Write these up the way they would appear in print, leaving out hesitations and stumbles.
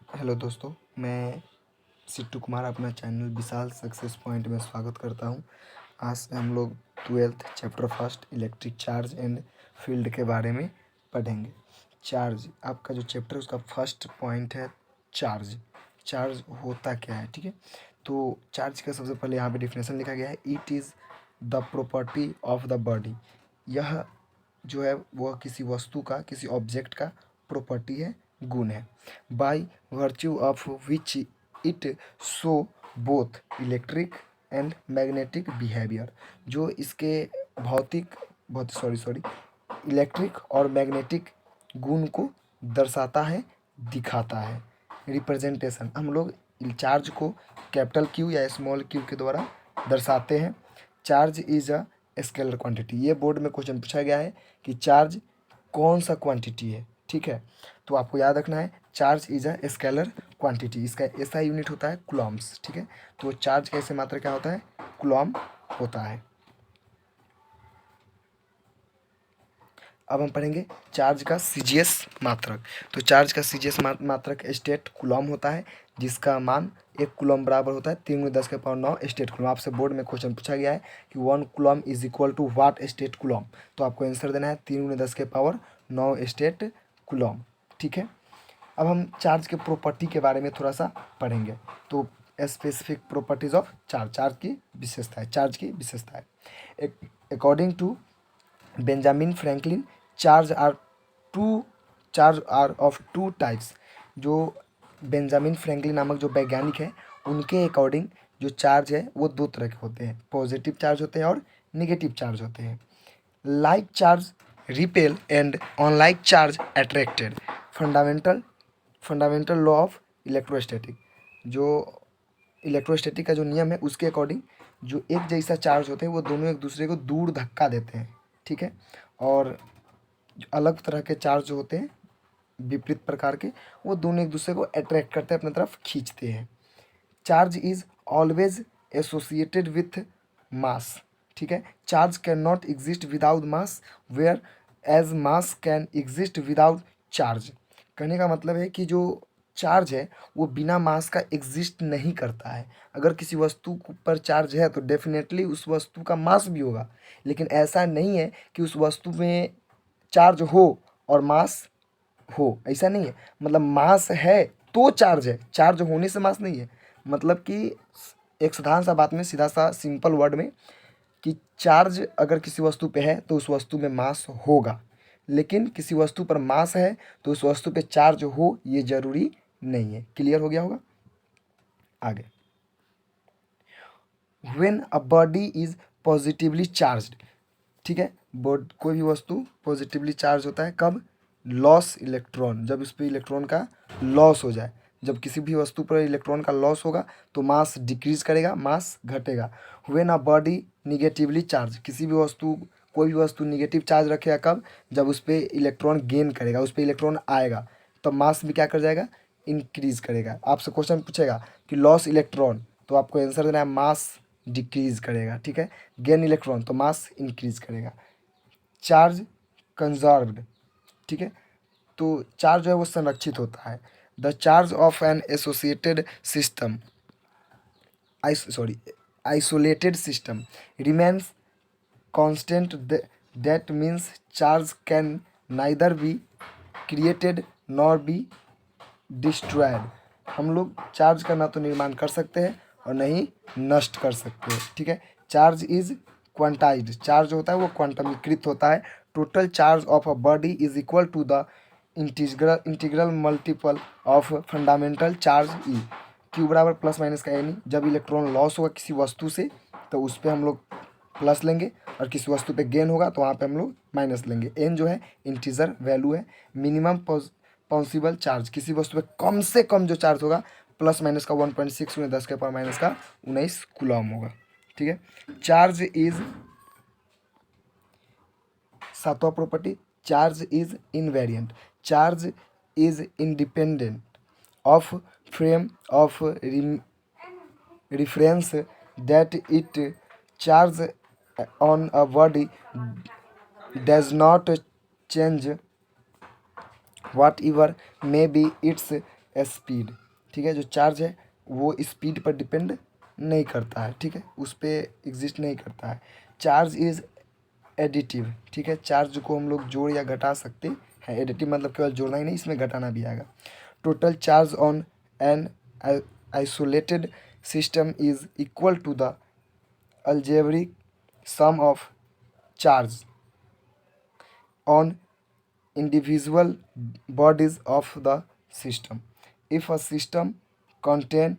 Hello दोस्तों, मैं सिट्टू कुमार अपना चैनल विशाल सक्सेस पॉइंट में स्वागत करता हूं। आज से हम लोग 12th chapter first electric charge and field के बारे में पढ़ेंगे। चार्ज आपका जो चैप्टर है उसका फर्स्ट पॉइंट है चार्ज। चार्ज होता क्या है, ठीक है। तो चार्ज का सबसे पहले यहाँ पे डिफिनेशन लिखा गया है, it is the property of the body. यह जो है वह किसी वस्तु का, किसी ऑब्जेक्ट का प्रॉपर्टी है, गुण है। By virtue of which it show both electric and magnetic behaviour. जो इसके भौतिक भौतिक सॉरी सॉरी इलेक्ट्रिक और मैग्नेटिक गुण को दर्शाता है, दिखाता है। रिप्रेजेंटेशन, हम लोग चार्ज को कैपिटल क्यू या स्मॉल क्यू के द्वारा दर्शाते हैं। Charge is a scalar quantity. ये बोर्ड में क्वेश्चन पूछा गया है कि चार्ज कौन सा क्वांटिटी है, ठीक है। तो आपको याद रखना है charge is a scalar quantity. इसका ऐसा यूनिट होता है कूलम्ब्स, ठीक है। तो चार्ज का ऐसे मात्रा क्या होता है, कूलम्ब होता है। अब हम पढ़ेंगे चार्ज का सीजीएस मात्रक। तो चार्ज का सीजीएस मात्रक स्टेट कूलम्ब होता है, जिसका मान 1 कूलम्ब बराबर होता है 3×10⁹ स्टेट कूलम्ब। आपसे बोर्ड में क्वेश्चन पूछा गया है कि 1 coulomb is equal to what stat coulomb. तो आपको आंसर देना है 3×10⁹ स्टेट कूलम्ब, ठीक है। अब हम चार्ज के प्रॉपर्टी के बारे में थोड़ा सा पढ़ेंगे। तो specific properties of charge, charge की विशेषताएं, चार्ज की विशेषताएं। According to Benjamin Franklin, charge are of two types. जो बेंजामिन फ्रैंकलिन नामक जो वैज्ञानिक है, उनके अकॉर्डिंग जो चार्ज है वो दो तरह के होते हैं, पॉजिटिव चार्ज होते हैं और निगेटिव चार्ज होते हैं। Like charge repel and unlike charge attracted. Fundamental law of electrostatic. जो इलेक्ट्रोस्टैटिक का जो नियम है उसके अकॉर्डिंग जो एक जैसा चार्ज होते हैं वो दोनों एक दूसरे को दूर धक्का देते हैं, ठीक है। और जो अलग तरह के चार्ज जो होते हैं, विपरीत प्रकार के, वो दोनों एक दूसरे को अट्रैक्ट करते हैं, अपनी तरफ खींचते हैं। Charge is always associated with mass, ठीक है। Charge can not exist without mass, whereas mass can exist without charge. कहने का मतलब है कि जो चार्ज है वो बिना मास का एग्जिस्ट नहीं करता है। अगर किसी वस्तु पर चार्ज है तो डेफिनेटली उस वस्तु का मास भी होगा, लेकिन ऐसा नहीं है कि उस वस्तु में चार्ज हो और मास हो, ऐसा नहीं है। मतलब मास है तो चार्ज है, चार्ज होने से मास नहीं है। मतलब कि एक साधारण सा बात में, सीधा सा सिंपल वर्ड में, कि चार्ज अगर किसी वस्तु पे है तो उस वस्तु में मास होगा, लेकिन किसी वस्तु पर मास है तो उस वस्तु पे चार्ज हो ये जरूरी नहीं है। क्लियर हो गया होगा। आगे, when a body is positively charged, ठीक है। बोर्ड कोई भी वस्तु पॉजिटिवली चार्ज होता है कब, लॉस इलेक्ट्रॉन, जब इस पर इलेक्ट्रॉन का लॉस हो जाए। जब किसी भी वस्तु पर इलेक्ट्रॉन का लॉस होगा तो मास डिक्रीज करेगा, मास घटेगा। When a body negatively charge, किसी भी वस्तु, कोई भी वस्तु निगेटिव चार्ज रखेगा कब, जब उस पर इलेक्ट्रॉन गेन करेगा, उस पर इलेक्ट्रॉन आएगा, तो मास भी क्या कर जाएगा, इंक्रीज करेगा। आपसे क्वेश्चन पूछेगा कि लॉस इलेक्ट्रॉन, तो आपको आंसर देना है मास डिक्रीज करेगा, ठीक है। गेन इलेक्ट्रॉन तो मास इंक्रीज करेगा। चार्ज कंजर्व्ड, ठीक है। तो चार्ज जो है वो संरक्षित होता है। The charge of an associated system, isolated system remains constant. That means charge can neither be created nor be destroyed. हम लोग चार्ज का ना तो निर्माण कर सकते हैं और न ही नष्ट कर सकते हैं, ठीक है। चार्ज इज क्वांटाइज्ड, चार्ज होता है वो क्वांटमीकृत होता है। Total charge of a body is equal to the integral multiple of fundamental charge e. Q बराबर प्लस माइनस का यानी जब इलेक्ट्रॉन लॉस होगा किसी वस्तु से तो उस पर हम लोग प्लस लेंगे, और किसी वस्तु पे गेन होगा तो वहाँ पे हम लोग माइनस लेंगे। एन जो है इंटीजर वैल्यू है। मिनिमम पॉसिबल चार्ज, किसी वस्तु पे कम से कम जो चार्ज होगा प्लस माइनस का 1.6 में 10⁻⁻⁻19 कूलम होगा, ठीक है। चार्ज इज, सातवां property, charge is invariant. Charge is independent of frame of reference that it charge on a body does not change whatever may be its speed, ठीक है। जो चार्ज है वो स्पीड पर डिपेंड नहीं करता है, ठीक है, उस पर एग्जिस्ट नहीं करता है। चार्ज इज़ एडिटिव, ठीक है। चार्ज को हम लोग जोड़ या घटा सकते हैं। एडिटिव मतलब केवल जोड़ना ही नहीं, इसमें घटाना भी आएगा। Total charge on an isolated system is equal to the algebraic sum of charge on individual bodies of the system. If a system contain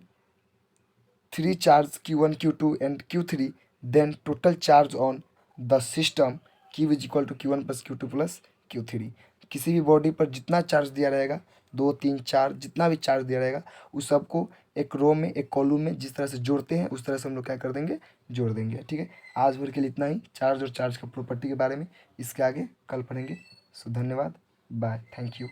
three charges q1, q2 and q3, then total charge on the system q is equal to q1 plus q2 plus q3। किसी भी body पर जितना charge दिया रहेगा, 2 3 4 जितना भी charge दिया रहेगा, उस सबको एक रो में एक कॉलम में जिस तरह से जोड़ते हैं उस तरह से हम लोग क्या कर देंगे, जोड़ देंगे, ठीक है। आज भर के लिए इतना ही चार्ज और चार्ज का प्रॉपर्टी के बारे में। इसके आगे कल पढ़ेंगे। सो धन्यवाद, बाय, थैंक यू।